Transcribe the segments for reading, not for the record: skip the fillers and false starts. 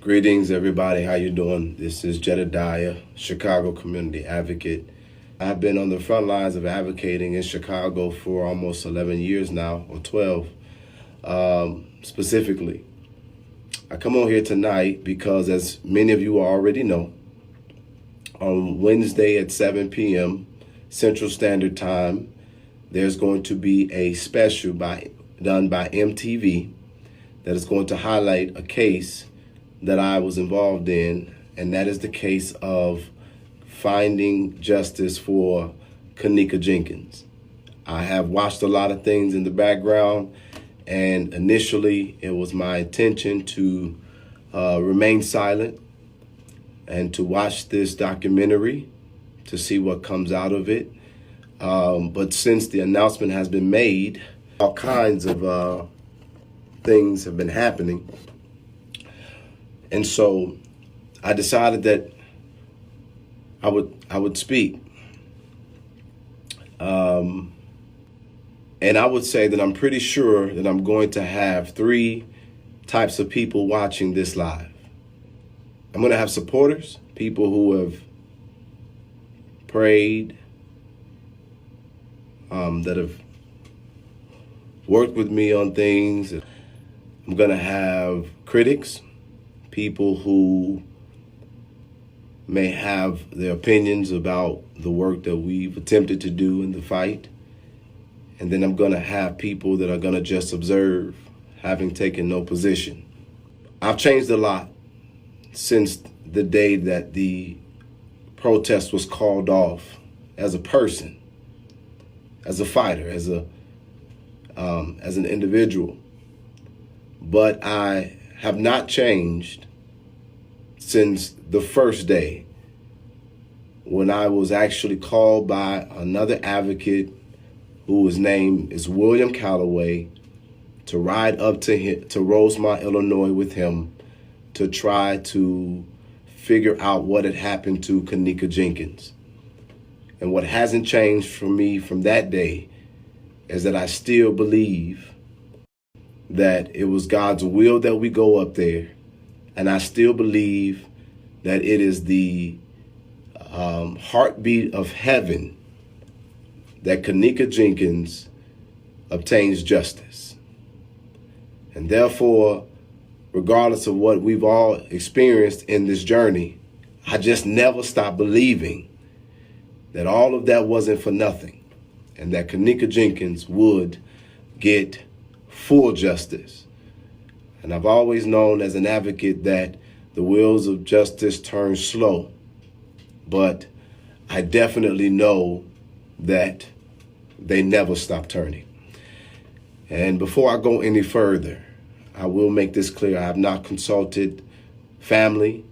Greetings, everybody. How you doing? This is Jedidiah, Chicago community advocate. I've been on the front lines of advocating in Chicago for almost 11 years now, or 12 specifically. I come on here tonight because, as many of you already know, on Wednesday at 7 p.m. Central Standard Time, there's going to be a special done by MTV that is going to highlight a case that I was involved in, and that is the case of finding justice for Kenneka Jenkins. I have watched a lot of things in the background, and initially it was my intention to remain silent and to watch this documentary to see what comes out of it. But since the announcement has been made, all kinds of things have been happening. And so I decided that I would speak. And I would say that I'm pretty sure that I'm going to have three types of people watching this live. I'm going to have supporters, people who have prayed, that have worked with me on things. I'm going to have critics, people who may have their opinions about the work that we've attempted to do in the fight. And then I'm going to have people that are going to just observe, having taken no position. I've changed a lot since the day that the protest was called off, as a person, as a fighter, as an individual. But I have not changed since the first day when I was actually called by another advocate whose name is William Calloway to ride up to Rosemont, Illinois with him to try to figure out what had happened to Kenneka Jenkins. And what hasn't changed for me from that day is that I still believe that it was God's will that we go up there. And I still believe that it is the heartbeat of heaven that Kenneka Jenkins obtains justice. And therefore, regardless of what we've all experienced in this journey, I just never stopped believing that all of that wasn't for nothing, and that Kenneka Jenkins would get full justice. And I've always known as an advocate that the wheels of justice turn slow, but I definitely know that they never stop turning. And before I go any further, I will make this clear. I have not consulted family.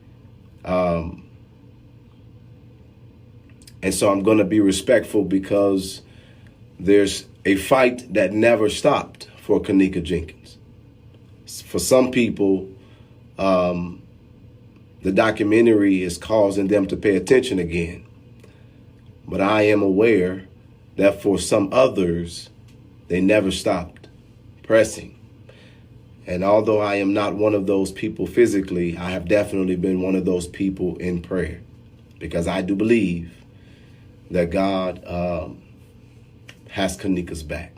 And so I'm going to be respectful because there's a fight that never stopped for Kenneka Jenkins. For some people, the documentary is causing them to pay attention again. But I am aware that for some others, they never stopped pressing. And although I am not one of those people physically, I have definitely been one of those people in prayer, because I do believe that God has Kenneka's back.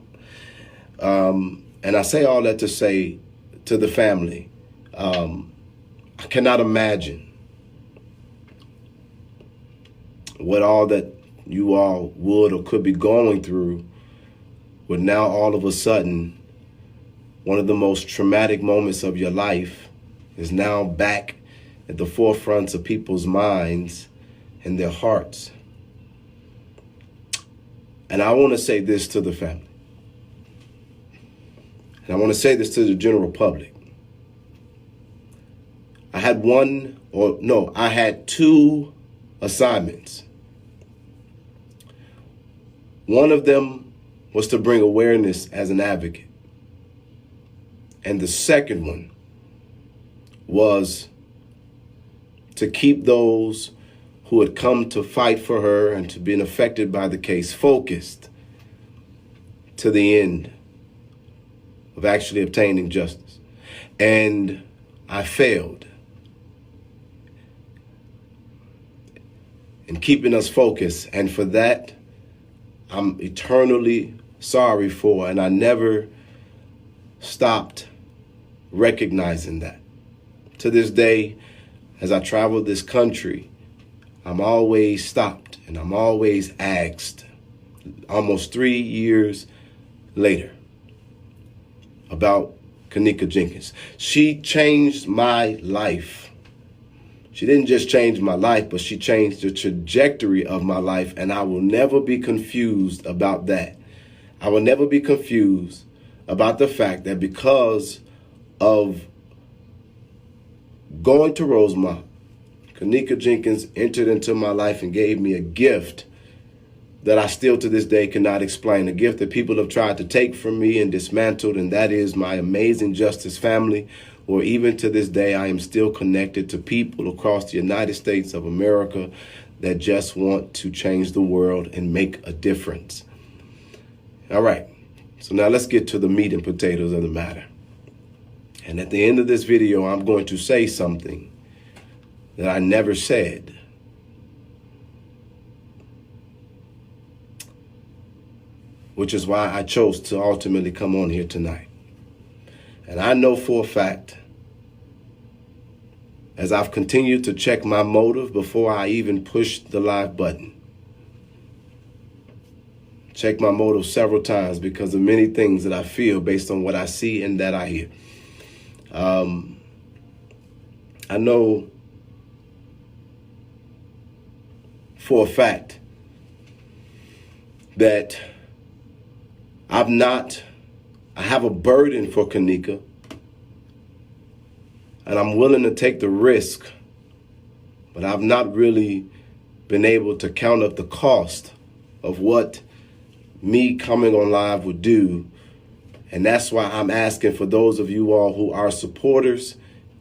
And I say all that to say to the family, I cannot imagine what all that you all would or could be going through with now all of a sudden one of the most traumatic moments of your life is now back at the forefronts of people's minds and their hearts. And I want to say this to the family. And I want to say this to the general public. I had two assignments. One of them was to bring awareness as an advocate. And the second one was to keep those who had come to fight for her and to be affected by the case focused to the end of actually obtaining justice. And I failed. and keeping us focused. And for that, I'm eternally sorry for, and I never stopped recognizing that. To this day, as I travel this country, I'm always stopped and I'm always asked, almost 3 years later, about Kenneka Jenkins. She changed my life. She didn't just change my life, but she changed the trajectory of my life, and I will never be confused about that. I will never be confused about the fact that because of going to Rosemont, Kenneka Jenkins entered into my life and gave me a gift that I still to this day cannot explain, a gift that people have tried to take from me and dismantled, and that is my amazing justice family, where even to this day I am still connected to people across the United States of America that just want to change the world and make a difference. All right, so now let's get to the meat and potatoes of the matter. And at the end of this video, I'm going to say something that I never said. Which is why I chose to ultimately come on here tonight. And I know for a fact, as I've continued to check my motive before I even pushed the live button, check my motive several times because of many things that I feel based on what I see and that I hear. I know for a fact that I have a burden for Kenneka, and I'm willing to take the risk, but I've not really been able to count up the cost of what me coming on live would do. And that's why I'm asking for those of you all who are supporters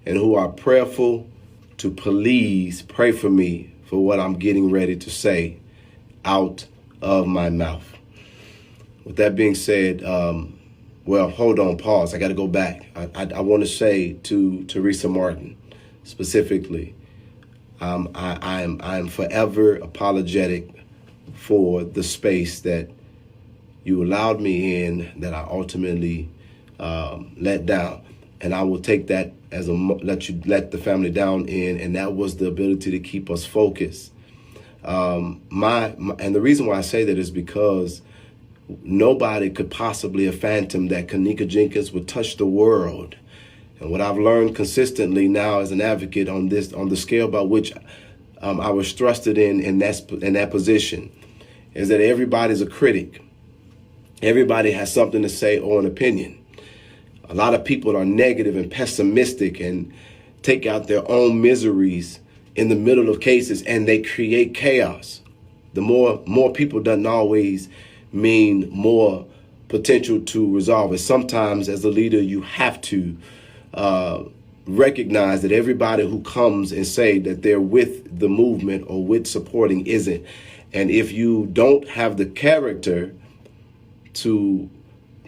and who are prayerful to please pray for me for what I'm getting ready to say out of my mouth. With that being said, well, hold on, pause. I got to go back. I want to say to Teresa Martin specifically, I am forever apologetic for the space that you allowed me in, that I ultimately let down, and I will take that as let the family down in, and that was the ability to keep us focused. And the reason why I say that is because nobody could possibly have fathomed that Kenneka Jenkins would touch the world. And what I've learned consistently now as an advocate on the scale by which I was thrusted in that position, is that everybody's a critic. Everybody has something to say or an opinion. A lot of people are negative and pessimistic and take out their own miseries in the middle of cases, and they create chaos. The more people doesn't always mean more potential to resolve it. Sometimes as a leader, you have to recognize that everybody who comes and say that they're with the movement or with supporting isn't. And if you don't have the character to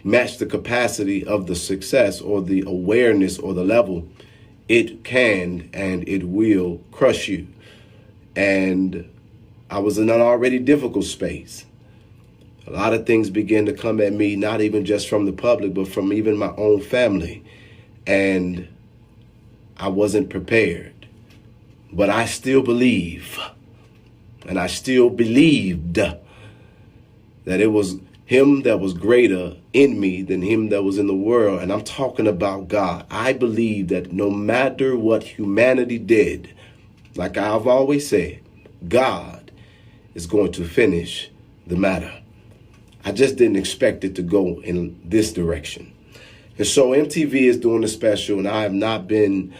match the capacity of the success or the awareness or the level, it can and it will crush you. And I was in an already difficult space. A lot of things began to come at me, not even just from the public, but from even my own family. And I wasn't prepared. But I still believe, and I still believed that it was him that was greater in me than him that was in the world. And I'm talking about God. I believe that no matter what humanity did, like I've always said, God is going to finish the matter. I just didn't expect it to go in this direction. And so MTV is doing a special, and I have not been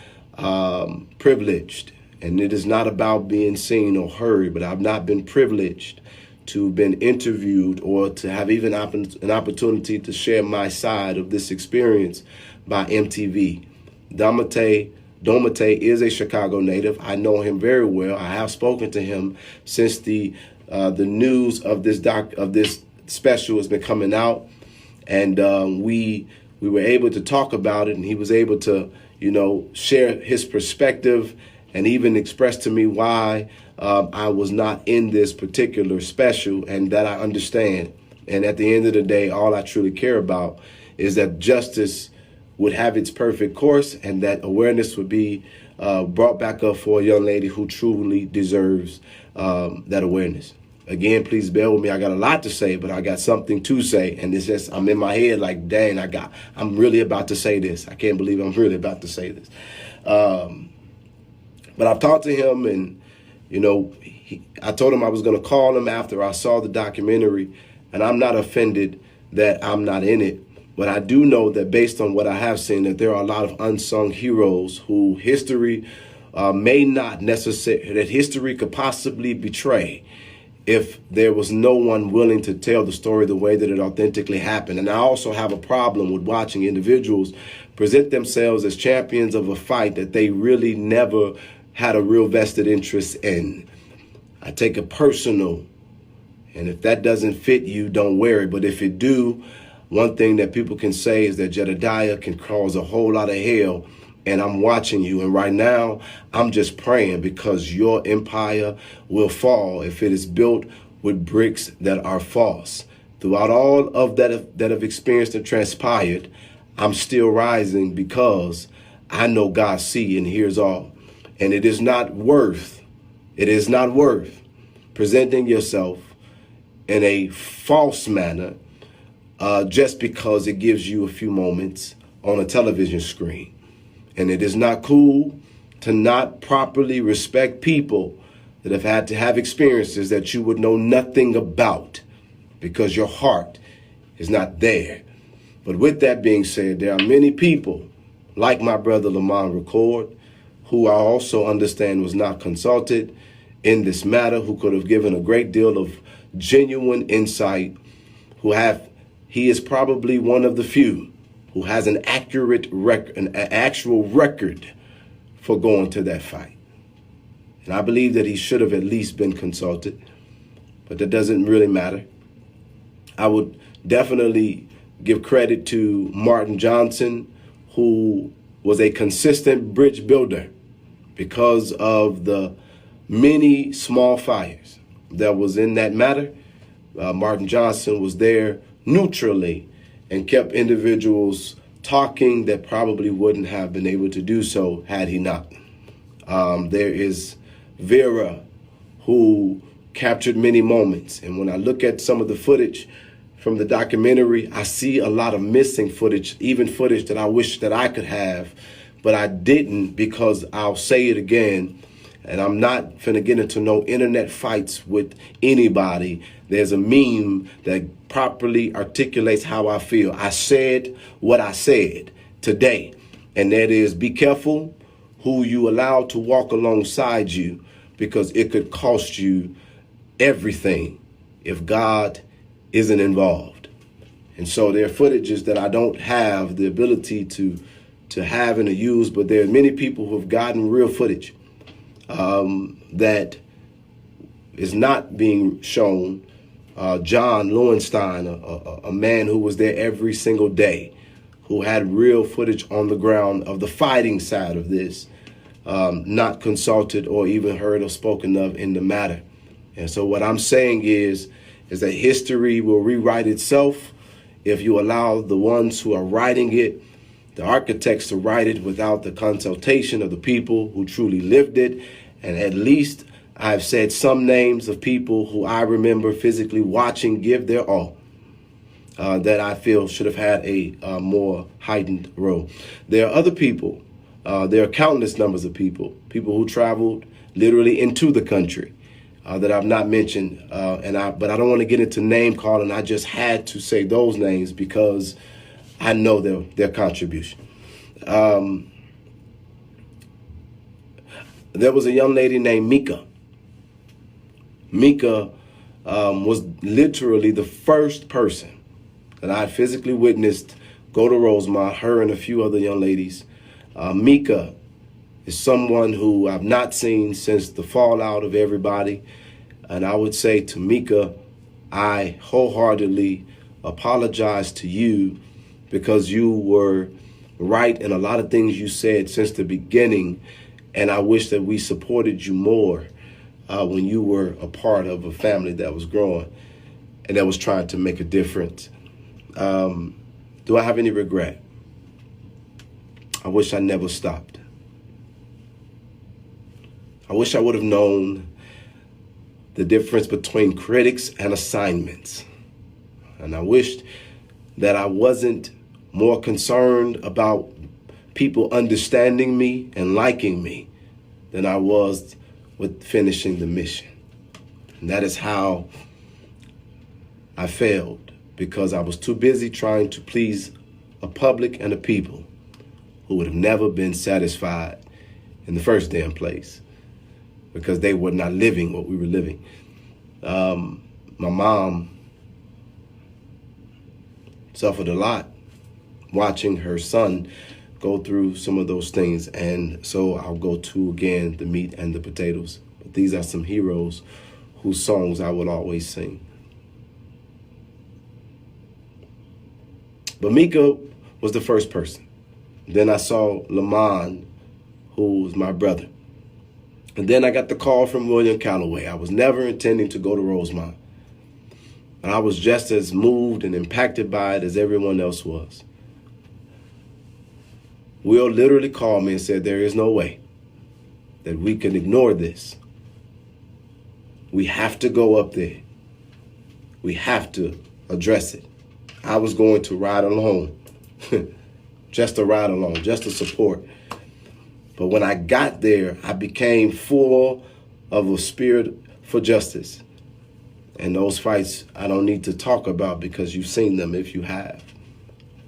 privileged. And it is not about being seen or heard, but I've not been privileged to have been interviewed or to have even an opportunity to share my side of this experience by MTV. Domate is a Chicago native. I know him very well. I have spoken to him since the news of this special has been coming out, and we were able to talk about it, and he was able to, share his perspective and even express to me why I was not in this particular special, and that I understand. And at the end of the day, all I truly care about is that justice would have its perfect course, and that awareness would be brought back up for a young lady who truly deserves that awareness. Again, please bear with me. I got a lot to say, but I got something to say, and it's just I'm in my head like, dang, I'm really about to say this. I can't believe I'm really about to say this. But I've talked to him, and I told him I was going to call him after I saw the documentary, and I'm not offended that I'm not in it. But I do know that based on what I have seen, that there are a lot of unsung heroes who history may not necessarily, that history could possibly betray if there was no one willing to tell the story the way that it authentically happened. And I also have a problem with watching individuals present themselves as champions of a fight that they really never had a real vested interest in. I take it personal. And if that doesn't fit you, don't wear it. But if it do, one thing that people can say is that Jedidiah can cause a whole lot of hell, and I'm watching you. And right now, I'm just praying because your empire will fall if it is built with bricks that are false. Throughout all of that have experienced and transpired, I'm still rising because I know God sees and hears all. And it is not worth presenting yourself in a false manner just because it gives you a few moments on a television screen. And it is not cool to not properly respect people that have had to have experiences that you would know nothing about because your heart is not there. But with that being said, there are many people like my brother Lamont Record, who I also understand was not consulted in this matter, who could have given a great deal of genuine insight, he is probably one of the few who has an accurate record, an actual record for going to that fight. And I believe that he should have at least been consulted, but that doesn't really matter. I would definitely give credit to Martin Johnson, who was a consistent bridge builder because of the many small fires that was in that matter. Martin Johnson was there neutrally and kept individuals talking that probably wouldn't have been able to do so had he not. There is Vera, who captured many moments. And when I look at some of the footage from the documentary, I see a lot of missing footage, even footage that I wish that I could have, but I didn't, because I'll say it again, and I'm not finna get into no internet fights with anybody. There's a meme that properly articulates how I feel. I said what I said today, and that is, be careful who you allow to walk alongside you, because it could cost you everything if God isn't involved. And so there are footages that I don't have the ability to have and to use, but there are many people who have gotten real footage that is not being shown. John Lowenstein, a man who was there every single day, who had real footage on the ground of the fighting side of this, not consulted or even heard or spoken of in the matter. And so what I'm saying is that history will rewrite itself if you allow the ones who are writing it, the architects, to write it without the consultation of the people who truly lived it. And at least I've said some names of people who I remember physically watching give their all, that I feel should have had a more heightened role. There are other people, there are countless numbers of people who traveled literally into the country that I've not mentioned, but I don't want to get into name calling. I just had to say those names because I know their contribution. There was a young lady named Mika. Mika was literally the first person that I physically witnessed go to Rosemont, her and a few other young ladies. Mika is someone who I've not seen since the fallout of everybody. And I would say to Mika, I wholeheartedly apologize to you, because you were right in a lot of things you said since the beginning. And I wish that we supported you more. when you were a part of a family that was growing and that was trying to make a difference. Do I have any regret? I wish I never stopped. I wish I would have known the difference between critics and assignments. And I wished that I wasn't more concerned about people understanding me and liking me than I was with finishing the mission. And that is how I failed, because I was too busy trying to please a public and a people who would have never been satisfied in the first damn place, because they were not living what we were living. My mom suffered a lot watching her son go through some of those things. And so I'll go to, again, the meat and the potatoes. But these are some heroes whose songs I will always sing. But Mika was the first person. Then I saw Lamont, who was my brother. And then I got the call from William Calloway. I was never intending to go to Rosemont. And I was just as moved and impacted by it as everyone else was. Will literally called me and said, there is no way that we can ignore this. We have to go up there. We have to address it. I was going to ride along, just to ride along, just to support. But when I got there, I became full of a spirit for justice. And those fights I don't need to talk about, because you've seen them if you have.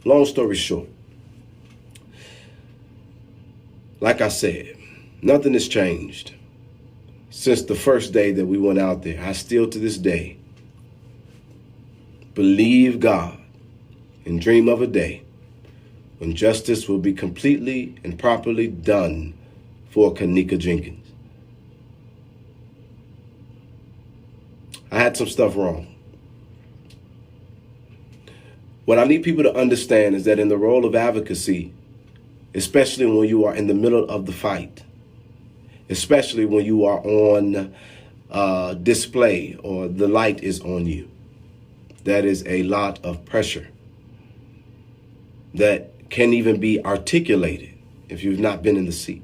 Long story short, like I said, nothing has changed since the first day that we went out there. I still, to this day, believe God and dream of a day when justice will be completely and properly done for Kenneka Jenkins. I had some stuff wrong. What I need people to understand is that in the role of advocacy, especially when you are in the middle of the fight, especially when you are on display or the light is on you, that is a lot of pressure that can't even be articulated if you've not been in the seat.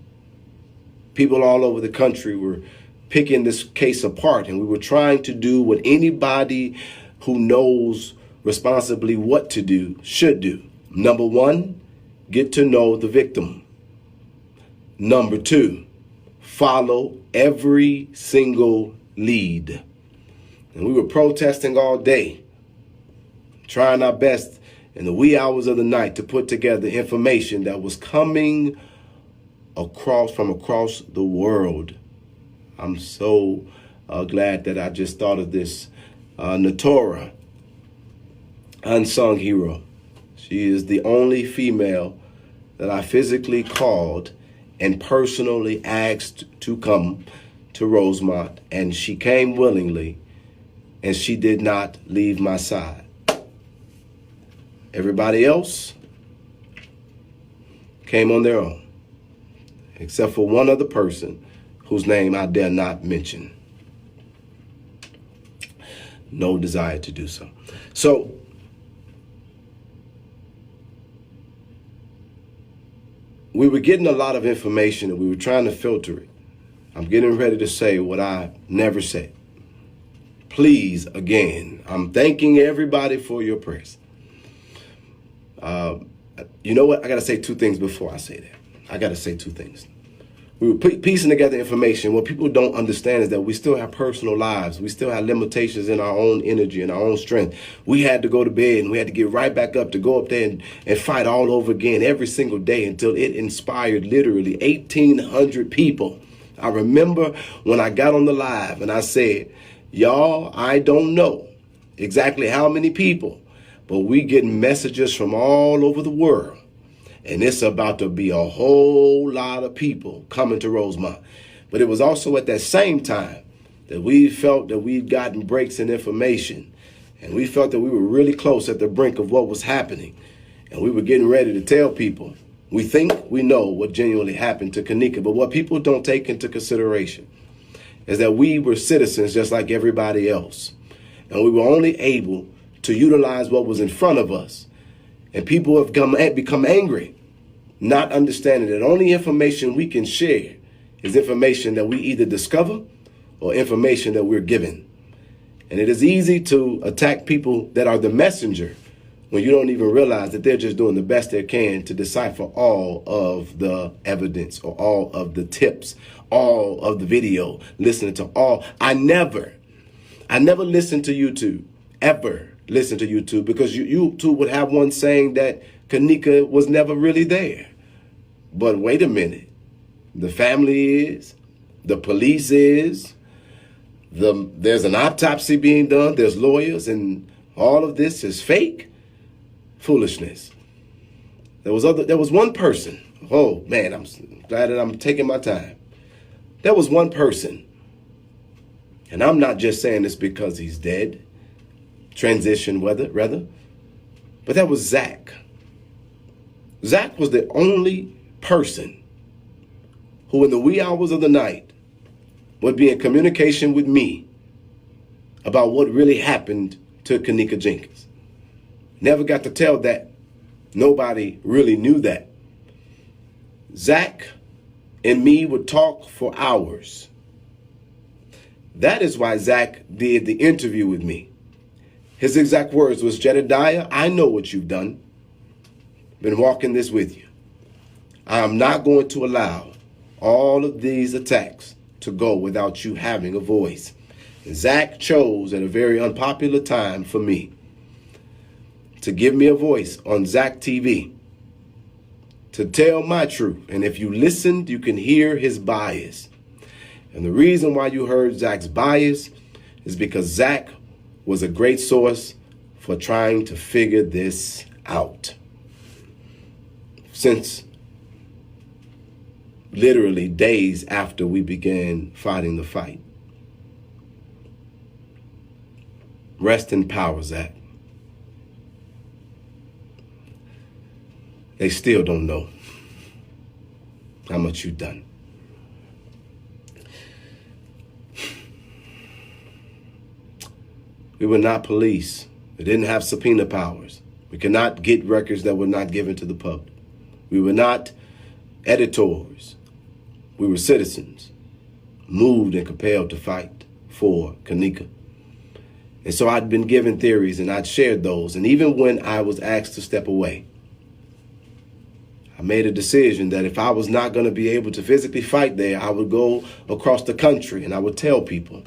People all over the country were picking this case apart, and we were trying to do what anybody who knows responsibly what to do should do. Number one, get to know the victim. Number two, follow every single lead. And we were protesting all day, trying our best in the wee hours of the night to put together information that was coming from across the world. I'm so glad that I just thought of this. Natora, unsung hero. She is the only female that I physically called and personally asked to come to Rosemont, and she came willingly, and she did not leave my side. Everybody else came on their own, except for one other person whose name I dare not mention. No desire to do so. So, we were getting a lot of information and we were trying to filter it. I'm getting ready to say what I never said. Please, again, I'm thanking everybody for your prayers. You know what? I got to say two things before I say that. I got to say two things. We were piecing together information. What people don't understand is that we still have personal lives. We still have limitations in our own energy and our own strength. We had to go to bed and we had to get right back up to go up there and fight all over again every single day until it inspired literally 1,800 people. I remember when I got on the live and I said, y'all, I don't know exactly how many people, but we get messages from all over the world. And it's about to be a whole lot of people coming to Rosemont. But it was also at that same time that we felt that we'd gotten breaks in information. And we felt that we were really close at the brink of what was happening. And we were getting ready to tell people, we think we know what genuinely happened to Kenneka. But what people don't take into consideration is that we were citizens just like everybody else. And we were only able to utilize what was in front of us. And people have become angry, not understanding that only information we can share is information that we either discover or information that we're given. And it is easy to attack people that are the messenger when you don't even realize that they're just doing the best they can to decipher all of the evidence or all of the tips, all of the video, listening to all. I never listened to YouTube, ever listen to YouTube, because YouTube would have one saying that Kenneka was never really there. But wait a minute. The family is, the police is, there's an autopsy being done, there's lawyers, and all of this is fake foolishness. There was one person. Oh man, I'm glad that I'm taking my time. There was one person, and I'm not just saying this because he's dead, transition rather, but that was Zach. Zach was the only person who in the wee hours of the night would be in communication with me about what really happened to Kenneka Jenkins. Never got to tell that. Nobody really knew that. Zach and me would talk for hours. That is why Zach did the interview with me. His exact words was, "Jedidiah, I know what you've done. Been walking this with you. I am not going to allow all of these attacks to go without you having a voice." And Zach chose at a very unpopular time for me to give me a voice on Zach TV, to tell my truth. And if you listened, you can hear his bias. And the reason why you heard Zach's bias is because Zach was a great source for trying to figure this out. Since literally days after we began fighting the fight. Rest in power, Zach. They still don't know how much you've done. We were not police. We didn't have subpoena powers. We could not get records that were not given to the public. We were not editors. We were citizens, moved and compelled to fight for Kenneka. And so I'd been given theories and I'd shared those. And even when I was asked to step away, I made a decision that if I was not going to be able to physically fight there, I would go across the country and I would tell people.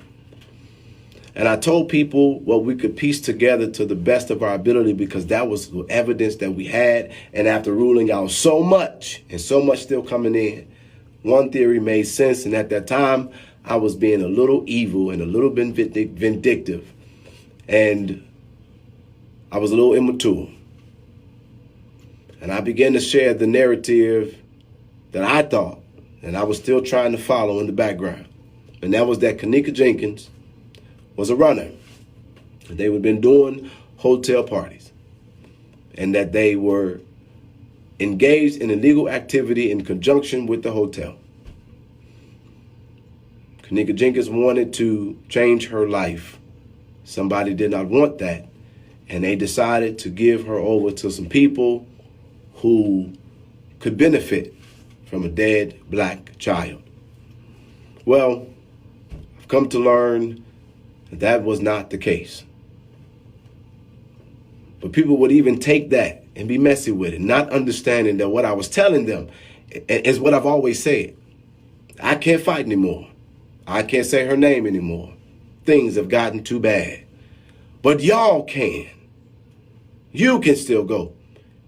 And I told people what we could piece together to the best of our ability, because that was the evidence that we had. And after ruling out so much, and so much still coming in, one theory made sense. And at that time, I was being a little evil and a little bit vindictive. And I was a little immature. And I began to share the narrative that I thought, and I was still trying to follow in the background. And that was that Kenneka Jenkins was a runner. And they had been doing hotel parties. And that they were engaged in illegal activity in conjunction with the hotel. Kenneka Jenkins wanted to change her life. Somebody did not want that. And they decided to give her over to some people who could benefit from a dead black child. Well, I've come to learn that that was not the case. But people would even take that and be messy with it, not understanding that what I was telling them is what I've always said. I can't fight anymore. I can't say her name anymore. Things have gotten too bad. But y'all can. You can still go.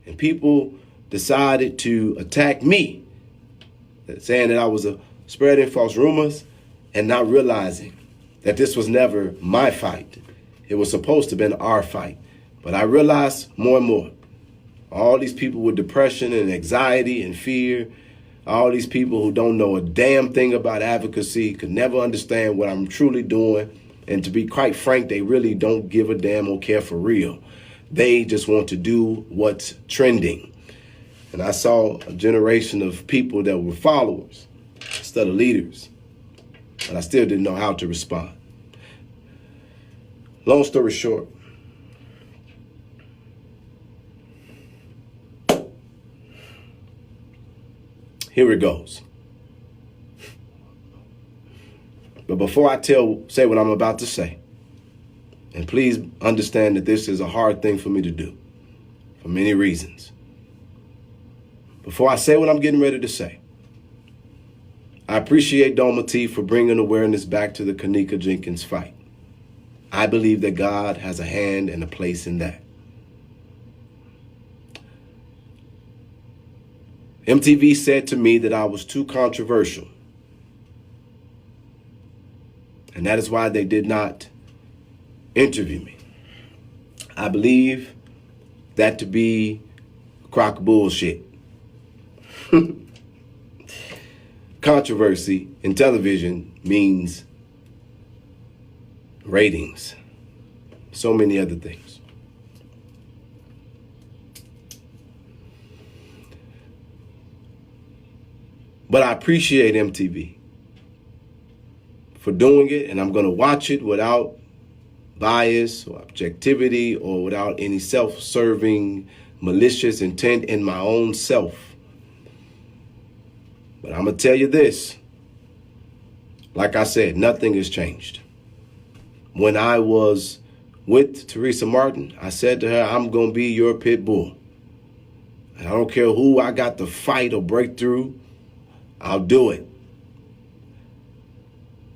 And people decided to attack me, saying that I was spreading false rumors and not realizing that this was never my fight. It was supposed to have been our fight. But I realized more and more, all these people with depression and anxiety and fear, all these people who don't know a damn thing about advocacy, could never understand what I'm truly doing. And to be quite frank, they really don't give a damn or care for real. They just want to do what's trending. And I saw a generation of people that were followers instead of leaders. but I still didn't know how to respond. Long story short, here it goes. But before I say what I'm about to say, and please understand that this is a hard thing for me to do for many reasons. Before I say what I'm getting ready to say, I appreciate Doma T for bringing awareness back to the Kenneka Jenkins fight. I believe that God has a hand and a place in that. MTV said to me that I was too controversial. And that is why they did not interview me. I believe that to be a crock of bullshit. Controversy in television means ratings, so many other things. But I appreciate MTV for doing it, and I'm going to watch it without bias or objectivity or without any self-serving, malicious intent in my own self. But I'm going to tell you this. Like I said, nothing has changed. When I was with Teresa Martin, I said to her, I'm going to be your pit bull. And I don't care who I got to fight or break through, I'll do it.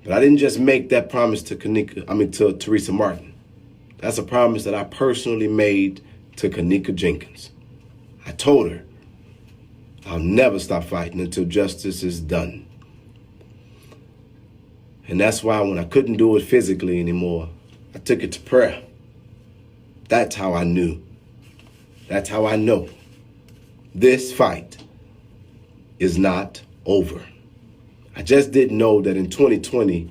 But I didn't just make that promise to to Teresa Martin. That's a promise that I personally made to Kenneka Jenkins. I told her, I'll never stop fighting until justice is done. And that's why when I couldn't do it physically anymore, I took it to prayer. That's how I knew. That's how I know. This fight is not over. I just didn't know that in 2020,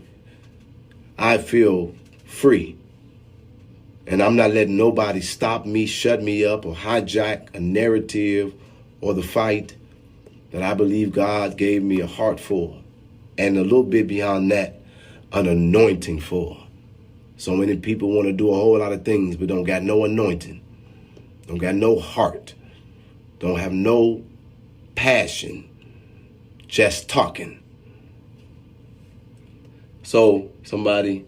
I feel free. And I'm not letting nobody stop me, shut me up, or hijack a narrative or the fight that I believe God gave me a heart for. And a little bit beyond that, an anointing for. So many people want to do a whole lot of things, but don't got no anointing. Don't got no heart. Don't have no passion. Just talking. So, somebody,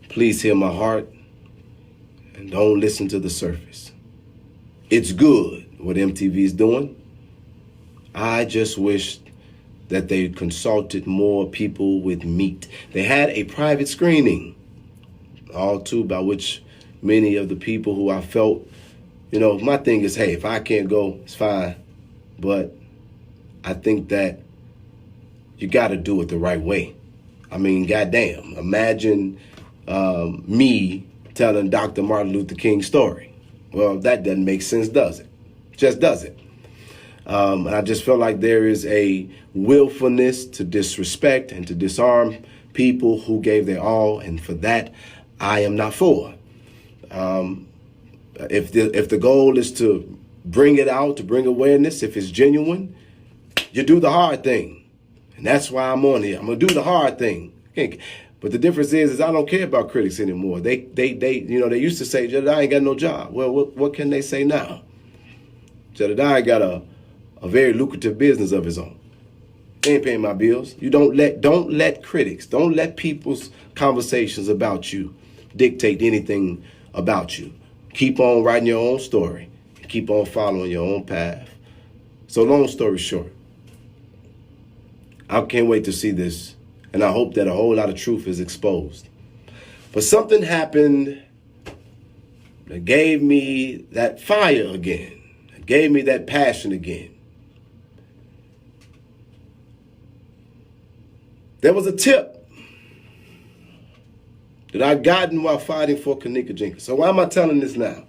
please hear my heart and don't listen to the surface. It's good what MTV is doing. I just wish that they consulted more people with meat. They had a private screening, all too, by which many of the people who I felt, my thing is, hey, if I can't go, it's fine. But I think that you got to do it the right way. I mean, goddamn, imagine me telling Dr. Martin Luther King's story. Well, that doesn't make sense, does it? Just does it. And I just felt like there is a willfulness to disrespect and to disarm people who gave their all, and for that, I am not for. If the goal is to bring it out, to bring awareness, if it's genuine, you do the hard thing. And that's why I'm on here. I'm going to do the hard thing. But the difference is I don't care about critics anymore. They used to say, Jedidiah ain't got no job. Well, what can they say now? Jedidiah got a very lucrative business of his own. They ain't paying my bills. You don't let critics, don't let people's conversations about you dictate anything about you. Keep on writing your own story and keep on following your own path. So long story short, I can't wait to see this, and I hope that a whole lot of truth is exposed. But something happened that gave me that fire again, that gave me that passion again. There was a tip that I gotten while fighting for Kenneka Jenkins. So why am I telling this now?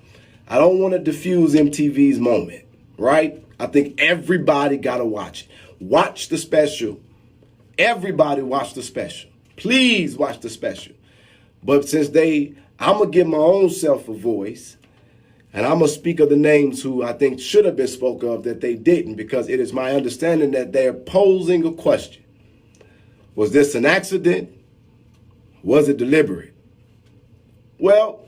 I don't want to diffuse MTV's moment, right? I think everybody got to watch it. Watch the special. Everybody watch the special. Please watch the special. But since I'm going to give my own self a voice, and I'm going to speak of the names who I think should have been spoke of that they didn't, because it is my understanding that they're posing a question. Was this an accident? Was it deliberate? Well,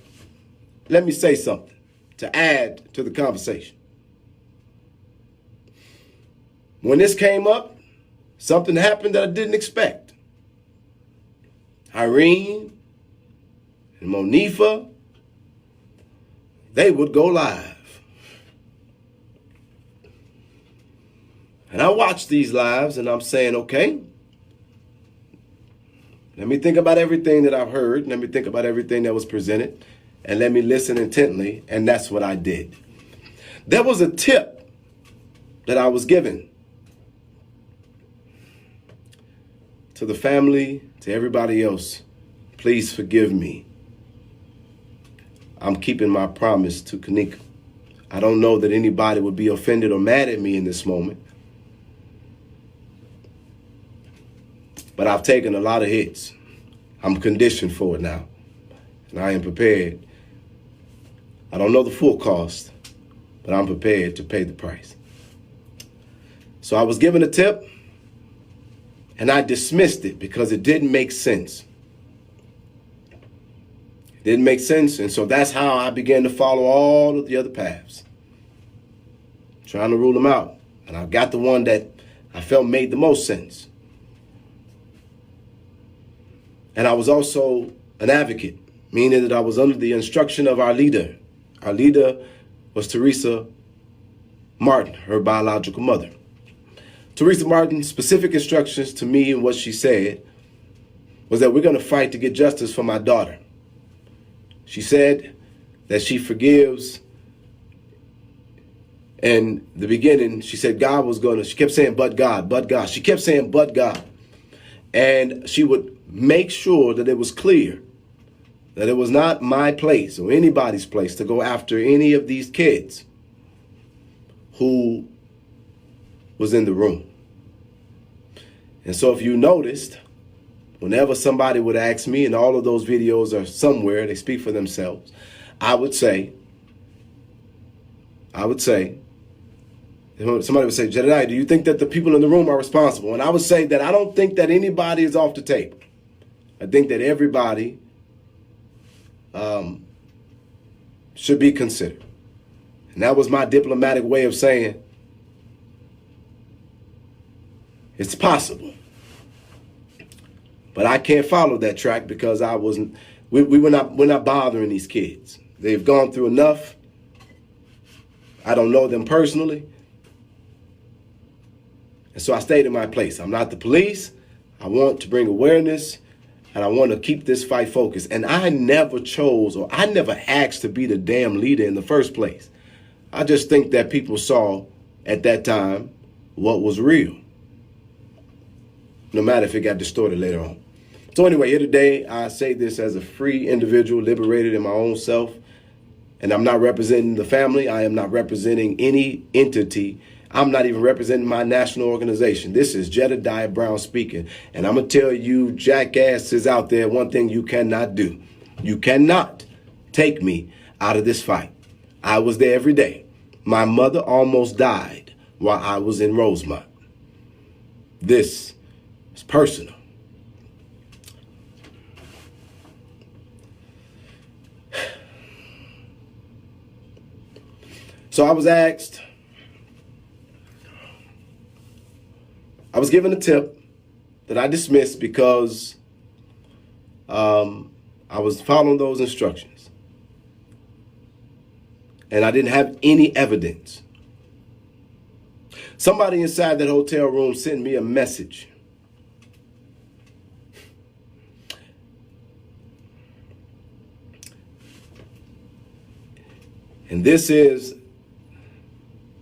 let me say something to add to the conversation. When this came up, something happened that I didn't expect. Irene and Monifa, they would go live. And I watched these lives and I'm saying, okay, let me think about everything that I've heard. Let me think about everything that was presented and let me listen intently. And that's what I did. There was a tip that I was given to the family, to everybody else. Please forgive me. I'm keeping my promise to Kenneka. I don't know that anybody would be offended or mad at me in this moment. But I've taken a lot of hits. I'm conditioned for it now. And I am prepared. I don't know the full cost, but I'm prepared to pay the price. So I was given a tip, and I dismissed it because it didn't make sense. It didn't make sense, and so that's how I began to follow all of the other paths, trying to rule them out. And I got the one that I felt made the most sense. And I was also an advocate, meaning that I was under the instruction of our leader. Our leader was Teresa Martin, her biological mother. Teresa Martin's specific instructions to me and what she said was that we're going to fight to get justice for my daughter. She said that she forgives. In the beginning, she said God was going to, she kept saying, but God, but God. She kept saying, but God. And she would make sure that it was clear that it was not my place or anybody's place to go after any of these kids who was in the room. And so if you noticed, whenever somebody would ask me, and all of those videos are somewhere, they speak for themselves, I would say, somebody would say, Jedidiah, do you think that the people in the room are responsible? And I would say that I don't think that anybody is off the table. I think that everybody should be considered. And that was my diplomatic way of saying it's possible. But I can't follow that track because we're not bothering these kids. They've gone through enough. I don't know them personally. And so I stayed in my place. I'm not the police. I want to bring awareness, and I want to keep this fight focused. And I never chose, or I never asked to be the damn leader in the first place. I just think that people saw at that time what was real, no matter if it got distorted later on. So anyway, here today, I say this as a free individual, liberated in my own self. And I'm not representing the family. I am not representing any entity. I'm not even representing my national organization. This is Jedidiah Brown speaking. And I'm going to tell you jackasses out there one thing you cannot do. You cannot take me out of this fight. I was there every day. My mother almost died while I was in Rosemont. This is personal. So I was asked, I was given a tip that I dismissed because I was following those instructions. And I didn't have any evidence. Somebody inside that hotel room sent me a message. And this is,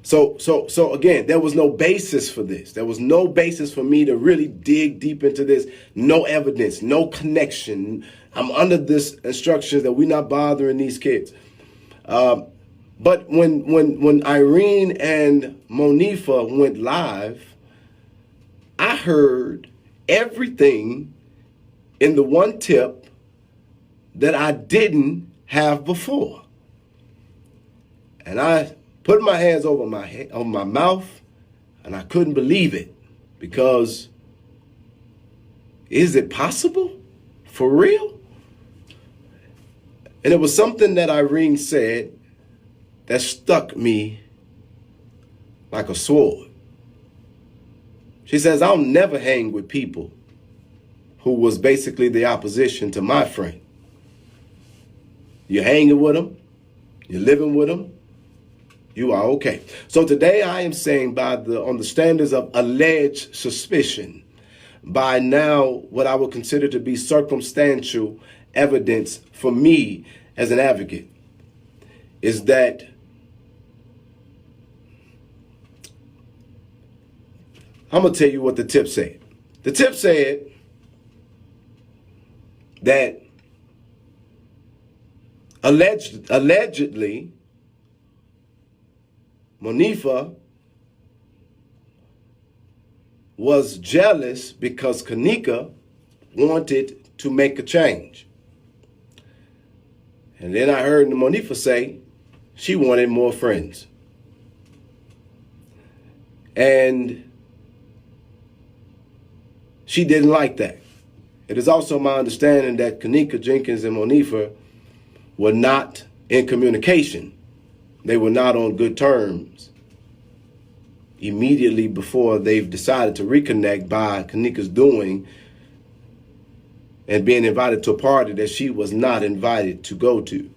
so again, there was no basis for this. There was no basis for me to really dig deep into this. No evidence, no connection. I'm under this instructions that we're not bothering these kids. But when Irene and Monifa went live, I heard everything in the one tip that I didn't have before. And I put my hands over my mouth, and I couldn't believe it because Is it possible? For real? And it was something that Irene said that stuck me like a sword. She says, I'll never hang with people who was basically the opposition to my friend. You're hanging with them, you're living with them, you are okay. So today I am saying on the standards of alleged suspicion, by now what I would consider to be circumstantial evidence for me as an advocate, is that I'm going to tell you what the tip said. The tip said that allegedly Monifa was jealous because Kenneka wanted to make a change. And then I heard Monifa say she wanted more friends. And she didn't like that. It is also my understanding that Kenneka, Jenkins, and Monifa were not in communication. They were not on good terms immediately before they've decided to reconnect by Kenneka's doing and being invited to a party that she was not invited to go to.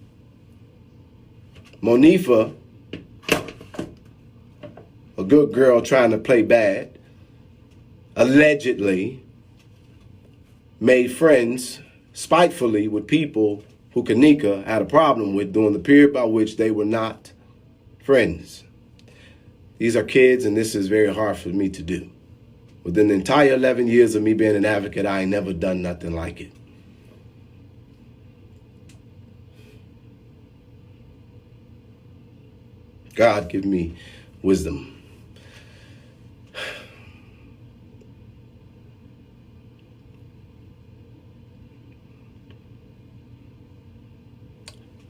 Monifa, a good girl trying to play bad, allegedly made friends spitefully with people who Kenneka had a problem with during the period by which they were not friends. These are kids, and this is very hard for me to do. Within the entire 11 years of me being an advocate, I ain't never done nothing like it. God give me wisdom.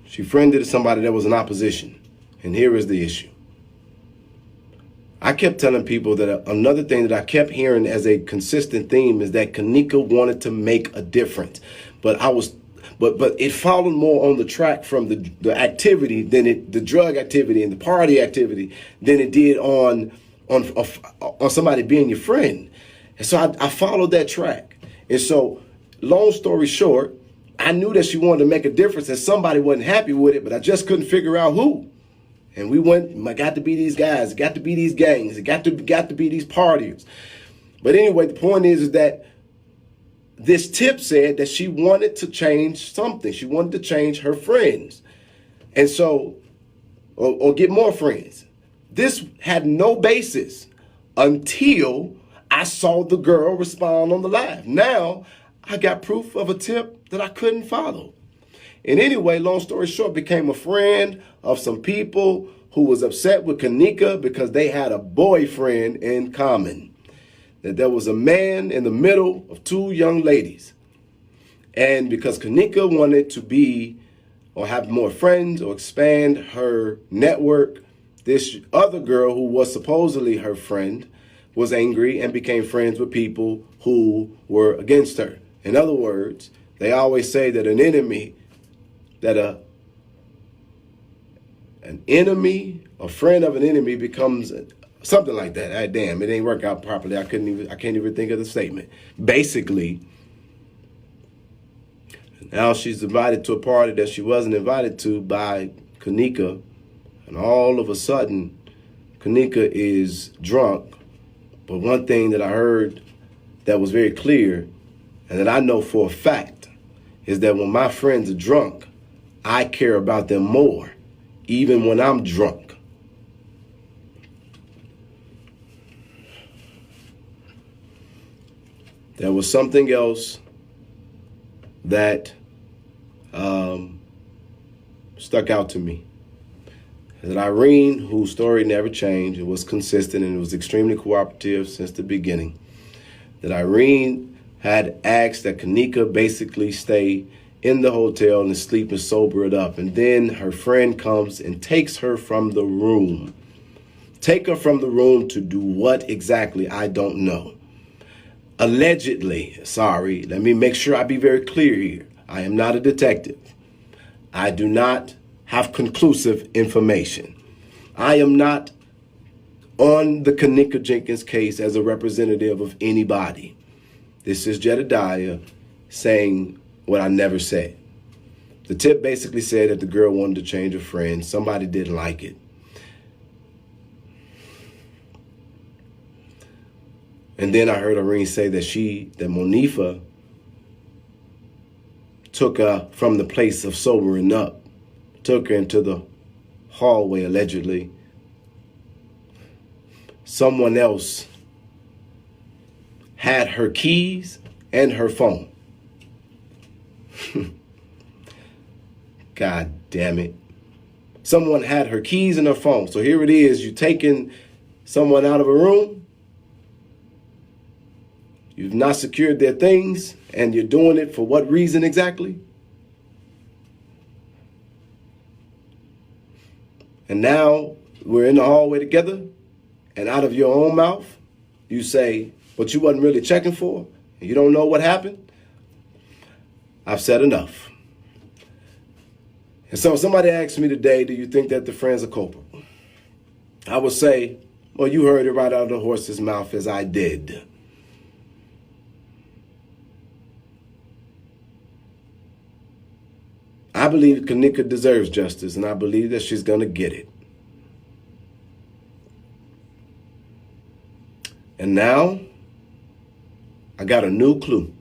She friended somebody that was in opposition. And here is the issue. I kept telling people that another thing that I kept hearing as a consistent theme is that Kenneka wanted to make a difference. But it followed more on the track from the activity than the drug activity and the party activity than it did on somebody being your friend. And so I followed that track. And so, long story short, I knew that she wanted to make a difference and somebody wasn't happy with it, but I just couldn't figure out who. And we went, it got to be these guys, it got to be these gangs, it got to be these partiers. But anyway, the point is that this tip said that she wanted to change something. She wanted to change her friends. And so, or get more friends. This had no basis until I saw the girl respond on the live. Now, I got proof of a tip that I couldn't follow. And anyway, long story short, became a friend of some people who was upset with Kenneka because they had a boyfriend in common. That there was a man in the middle of two young ladies. And because Kenneka wanted to be or have more friends or expand her network, this other girl who was supposedly her friend was angry and became friends with people who were against her. In other words, they always say that an enemy, a friend of an enemy becomes something like that. Damn, it ain't work out properly. I can't even think of the statement. Basically, now she's invited to a party that she wasn't invited to by Kenneka, and all of a sudden, Kenneka is drunk. But one thing that I heard that was very clear, and that I know for a fact, is that when my friends are drunk, I care about them more, even when I'm drunk. There was something else that stuck out to me. That Irene, whose story never changed, it was consistent and it was extremely cooperative since the beginning, that Irene had asked that Kenneka basically stay in the hotel and sleep and sober it up. And then her friend comes and takes her from the room. Take her from the room to do what exactly, I don't know. allegedly, sorry, let me make sure I be very clear here. I am not a detective. I do not have conclusive information. I am not on the Kenneka Jenkins case as a representative of anybody. This is Jedidiah saying what I never said. The tip basically said that the girl wanted to change her friend. Somebody didn't like it. And then I heard Irene say that Monifa took her from the place of sobering up, took her into the hallway, allegedly. Someone else had her keys and her phone. God damn it. Someone had her keys and her phone. So here it is, you're taking someone out of a room. You've not secured their things, and you're doing it for what reason exactly? And now we're in the hallway together, and out of your own mouth, you say, but you wasn't really checking for, and you don't know what happened? I've said enough. And so somebody asked me today, do you think that the friends are culpable? I would say, well, you heard it right out of the horse's mouth, as I did. I believe Kenneka deserves justice, and I believe that she's going to get it. And now, I got a new clue.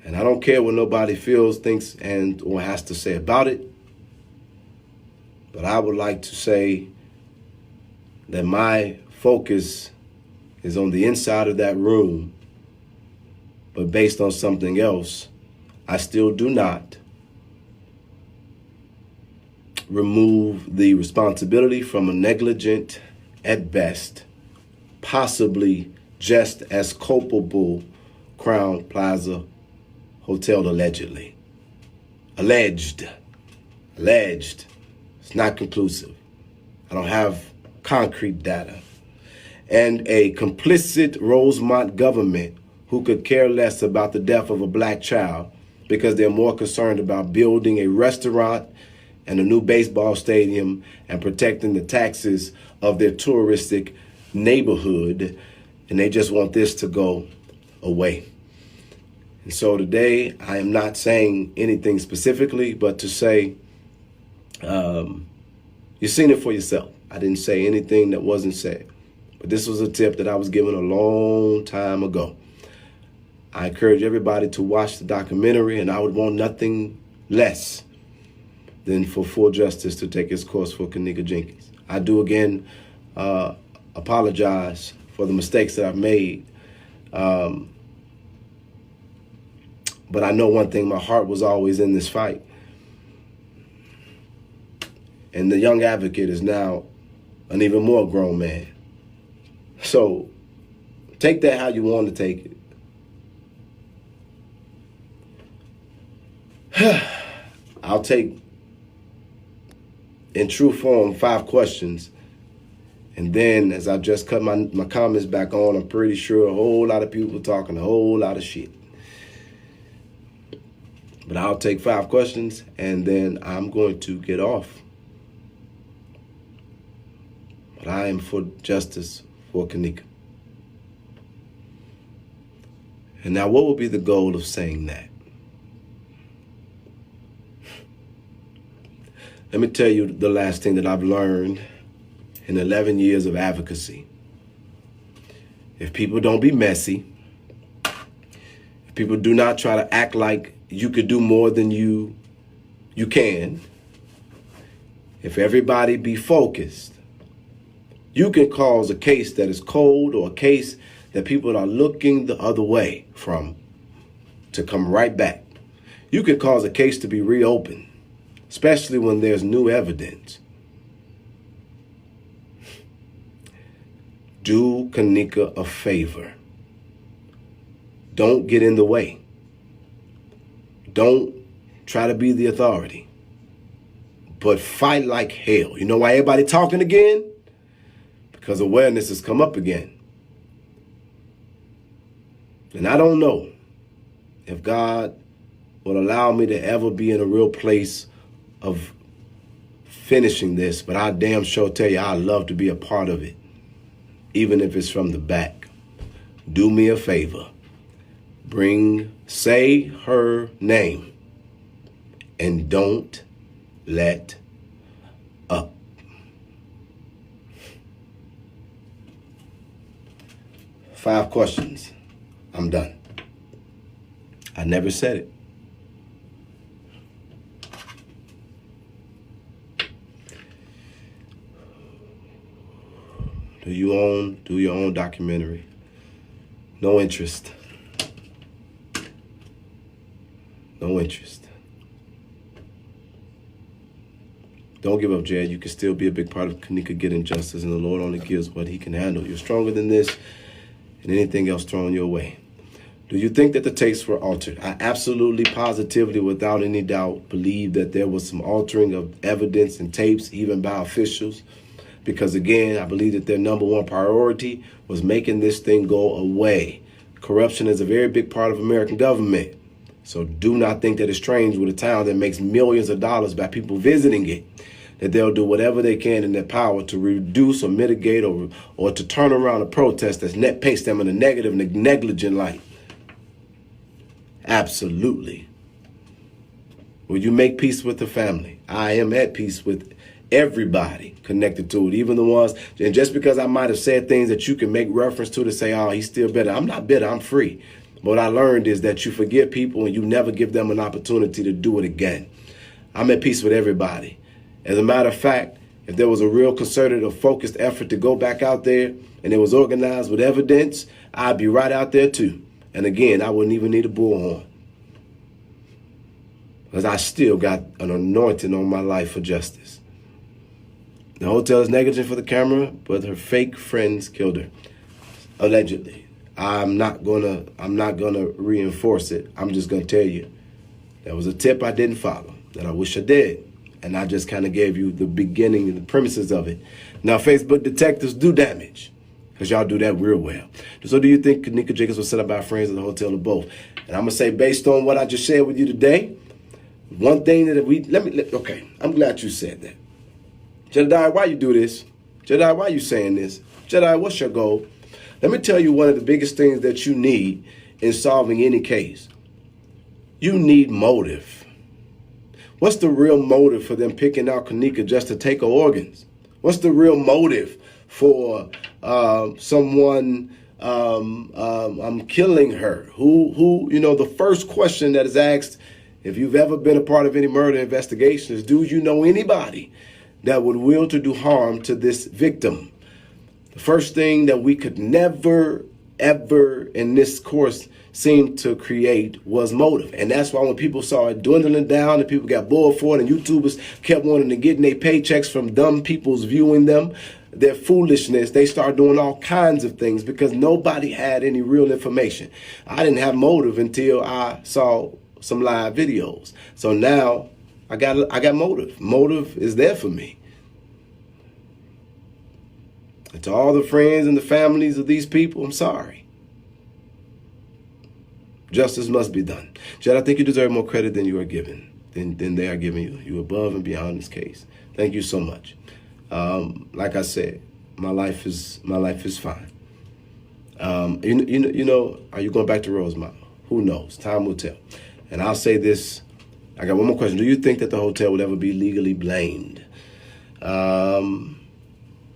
And I don't care what nobody feels, thinks, and or has to say about it. But I would like to say that my focus is on the inside of that room. But based on something else, I still do not remove the responsibility from a negligent, at best, possibly just as culpable Crown Plaza Hotel allegedly. Alleged. It's not conclusive. I don't have concrete data. And a complicit Rosemont government who could care less about the death of a black child because they're more concerned about building a restaurant and a new baseball stadium and protecting the taxes of their touristic neighborhood. And they just want this to go away. And so today, I am not saying anything specifically, but to say, you've seen it for yourself. I didn't say anything that wasn't said. But this was a tip that I was given a long time ago. I encourage everybody to watch the documentary, and I would want nothing less than for full justice to take its course for Kenneka Jenkins. I do again apologize for the mistakes that I've made. But I know one thing, my heart was always in this fight. And the young advocate is now an even more grown man. So take that how you want to take it. I'll take, in true form, 5 questions. And then as I just cut my comments back on, I'm pretty sure a whole lot of people talking a whole lot of shit. But I'll take 5 questions and then I'm going to get off. But I am for justice for Kenneka. And now what would be the goal of saying that? Let me tell you the last thing that I've learned in 11 years of advocacy. If people don't be messy, if people do not try to act like you could do more than you can, if everybody be focused, you can cause a case that is cold or a case that people are looking the other way from to come right back. You can cause a case to be reopened, especially when there's new evidence. Do Kenneka a favor. Don't get in the way. Don't try to be the authority. But fight like hell. You know why everybody talking again? because awareness has come up again. And I don't know if God will allow me to ever be in a real place of finishing this, but I damn sure tell you I'd love to be a part of it, even if it's from the back. Do me a favor. Say her name and don't let up. Five questions. I'm done. I never said it. Do your own documentary? No interest. No interest. Don't give up, Jed. You can still be a big part of Kenneka getting justice, and the Lord only gives what he can handle. You're stronger than this and anything else thrown your way. Do you think that the tapes were altered? I absolutely, positively, without any doubt, believe that there was some altering of evidence and tapes, even by officials. Because again, I believe that their number one priority was making this thing go away. Corruption is a very big part of American government. So do not think that it's strange with a town that makes millions of dollars by people visiting it, that they'll do whatever they can in their power to reduce or mitigate or to turn around a protest that paints them in a negative and negligent light. Absolutely. Will you make peace with the family? I am at peace with everybody connected to it, even the ones, and just because I might have said things that you can make reference to say, oh, he's still bitter. I'm not bitter, I'm free. What I learned is that you forgive people and you never give them an opportunity to do it again. I'm at peace with everybody. As a matter of fact, if there was a real concerted or focused effort to go back out there and it was organized with evidence, I'd be right out there too. And again, I wouldn't even need a bullhorn, because I still got an anointing on my life for justice. The hotel is negligent for the camera, but her fake friends killed her. Allegedly. I'm not gonna reinforce it. I'm just gonna tell you there was a tip I didn't follow that I wish I did. And I just kind of gave you the beginning and the premises of it. Now, Facebook detectives do damage, because y'all do that real well. So do you think Kenneka Jenkins was set up by friends at the hotel or both? And I'm gonna say, based on what I just shared with you today, one thing that okay, I'm glad you said that. Jedidiah, why you do this? Jedidiah, why you saying this? Jedidiah, what's your goal? Let me tell you one of the biggest things that you need in solving any case. You need motive. What's the real motive for them picking out Kenneka just to take her organs? What's the real motive for someone killing her? Who, the first question that is asked, if you've ever been a part of any murder investigation, is, do you know anybody that would will to do harm to this victim? The first thing that we could never, ever in this course seem to create was motive. And that's why when people saw it dwindling down and people got bored for it and YouTubers kept wanting to get their paychecks from dumb people's viewing them, their foolishness, they started doing all kinds of things because nobody had any real information. I didn't have motive until I saw some live videos. So now I got motive. Motive is there for me. And to all the friends and the families of these people, I'm sorry. Justice must be done. Jed, I think you deserve more credit than you are given, than they are giving you. You're above and beyond this case. Thank you so much. Like I said, my life is fine. Are you going back to Rosemount? Who knows? Time will tell. And I'll say this. I got one more question. Do you think that the hotel would ever be legally blamed?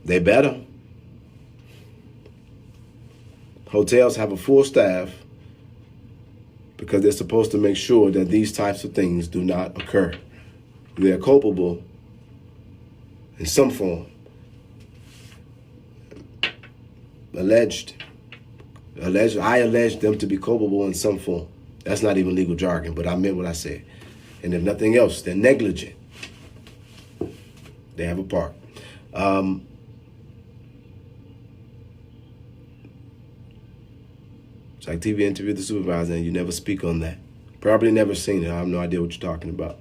They better. Hotels have a full staff because they're supposed to make sure that these types of things do not occur. They're culpable in some form. I allege them to be culpable in some form. That's not even legal jargon, but I meant what I said. And if nothing else, they're negligent. They have a part. It's like TV interviewed the supervisor and you never speak on that. Probably never seen it. I have no idea what you're talking about.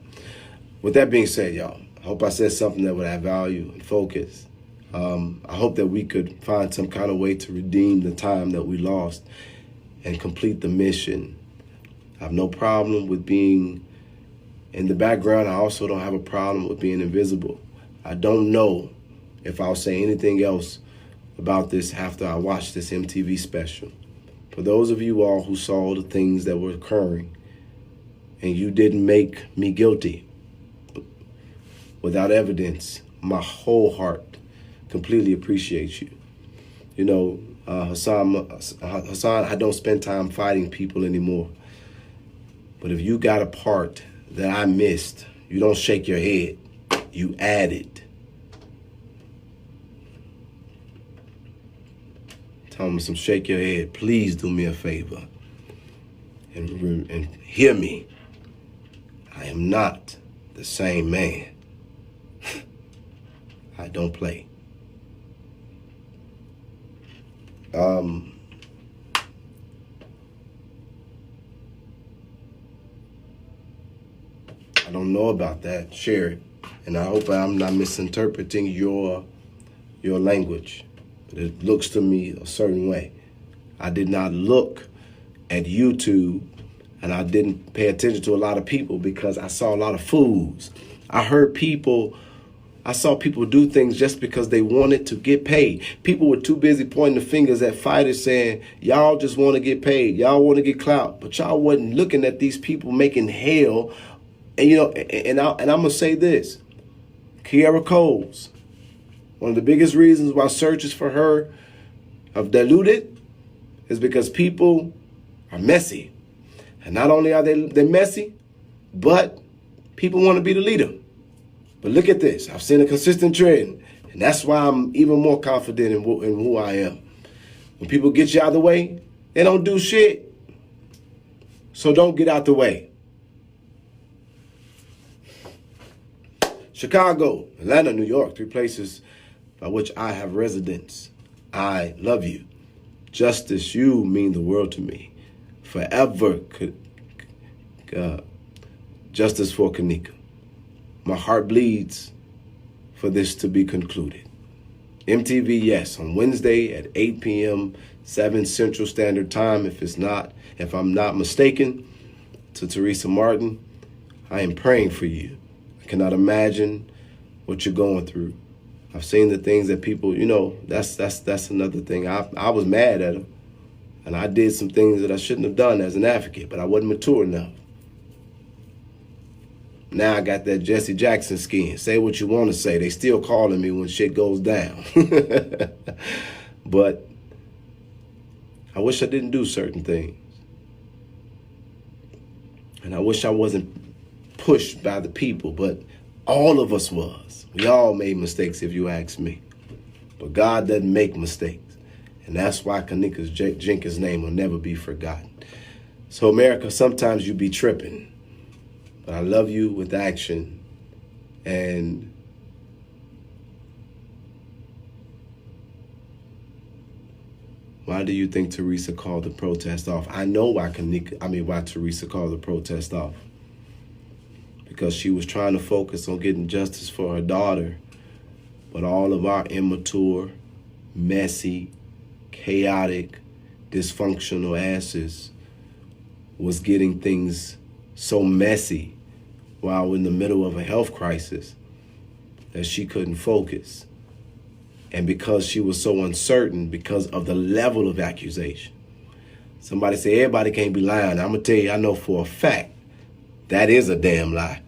With that being said, y'all, I hope I said something that would add value and focus. I hope that we could find some kind of way to redeem the time that we lost and complete the mission. I have no problem with being in the background. I also don't have a problem with being invisible. I don't know if I'll say anything else about this after I watch this MTV special. For those of you all who saw the things that were occurring and you didn't make me guilty without evidence, my whole heart completely appreciates you. You know, Hassan, I don't spend time fighting people anymore. But if you got a part that I missed, you don't shake your head, you add it. Tell them some shake your head. Please do me a favor and hear me. I am not the same man. I don't play. I don't know about that. Share it. And I hope I'm not misinterpreting your language. But it looks to me a certain way. I did not look at YouTube and I didn't pay attention to a lot of people because I saw a lot of fools. I saw people do things just because they wanted to get paid. People were too busy pointing the fingers at fighters saying, y'all just want to get paid. Y'all want to get clout. But y'all wasn't looking at these people making hell. And, you know, and I'm going to say this. Kiara Coles, one of the biggest reasons why searches for her have diluted is because people are messy. And not only are they messy, but people want to be the leader. But look at this. I've seen a consistent trend. And that's why I'm even more confident in who I am. When people get you out of the way, they don't do shit. So don't get out the way. Chicago, Atlanta, New York, 3 places by which I have residence. I love you. Justice, you mean the world to me. Forever, justice for Kenneka. My heart bleeds for this to be concluded. MTV, yes, on Wednesday at 8 p.m., 7 Central Standard Time, if I'm not mistaken. To Teresa Martin, I am praying for you. I cannot imagine what you're going through. I've seen the things that people, you know, that's another thing. I was mad at her, and I did some things that I shouldn't have done as an advocate, but I wasn't mature enough. Now I got that Jesse Jackson skin. Say what you want to say. They still calling me when shit goes down. But I wish I didn't do certain things. And I wish I wasn't pushed by the people, but all of us was. We all made mistakes if you ask me. But God doesn't make mistakes. And that's why Kenneka Jenkins' name will never be forgotten. So America, sometimes you be tripping. But I love you with action. And why do you think Teresa called the protest off? I know why Teresa called the protest off. Because she was trying to focus on getting justice for her daughter. But all of our immature, messy, chaotic, dysfunctional asses was getting things so messy while in the middle of a health crisis that she couldn't focus. And because she was so uncertain because of the level of accusation. Somebody say everybody can't be lying. I'm going to tell you, I know for a fact that is a damn lie.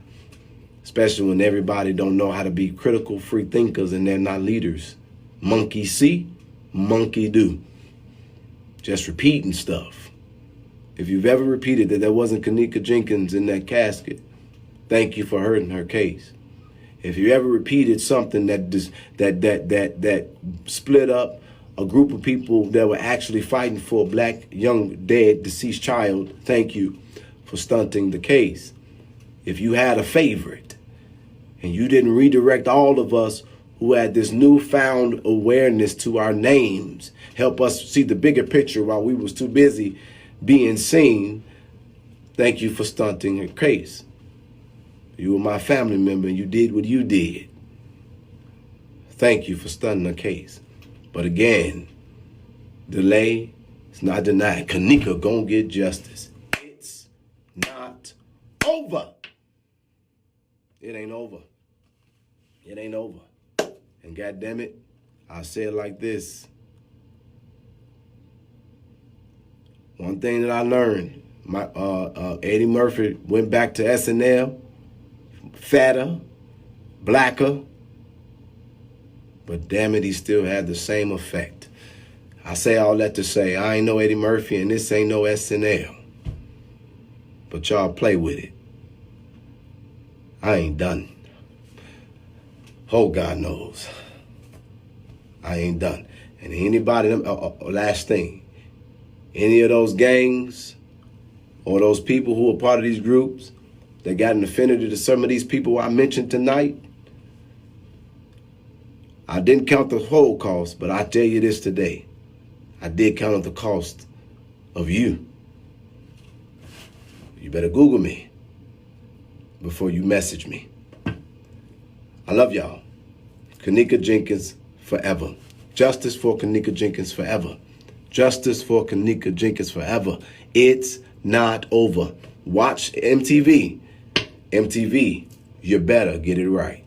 Especially when everybody don't know how to be critical, free thinkers and they're not leaders. Monkey see, monkey do. Just repeating stuff. If you've ever repeated that there wasn't Kenneka Jenkins in that casket, thank you for hurting her case. If you ever repeated something that split up a group of people that were actually fighting for a black, young, dead, deceased child, thank you for stunting the case. If you had a favorite and you didn't redirect all of us who had this newfound awareness to our names, help us see the bigger picture while we was too busy being seen, thank you for stunting her case. You were my family member and you did what you did. Thank you for stunning the case. But again, delay is not denied. Kenneka gonna get justice. It's not over. It ain't over. It ain't over. And God damn it, I'll say it like this. One thing that I learned, Eddie Murphy went back to SNL, fatter, blacker, but damn it, he still had the same effect. I say all that to say, I ain't no Eddie Murphy and this ain't no SNL. But y'all play with it. I ain't done. Oh, God knows. I ain't done. And anybody, last thing, any of those gangs or those people who are part of these groups that got an affinity to some of these people I mentioned tonight, I didn't count the whole cost, but I tell you this today. I did count the cost of you. You better Google me before you message me. I love y'all. Kenneka Jenkins forever. Justice for Kenneka Jenkins forever. Justice for Kenneka Jenkins forever. It's not over. Watch MTV. MTV, you better get it right.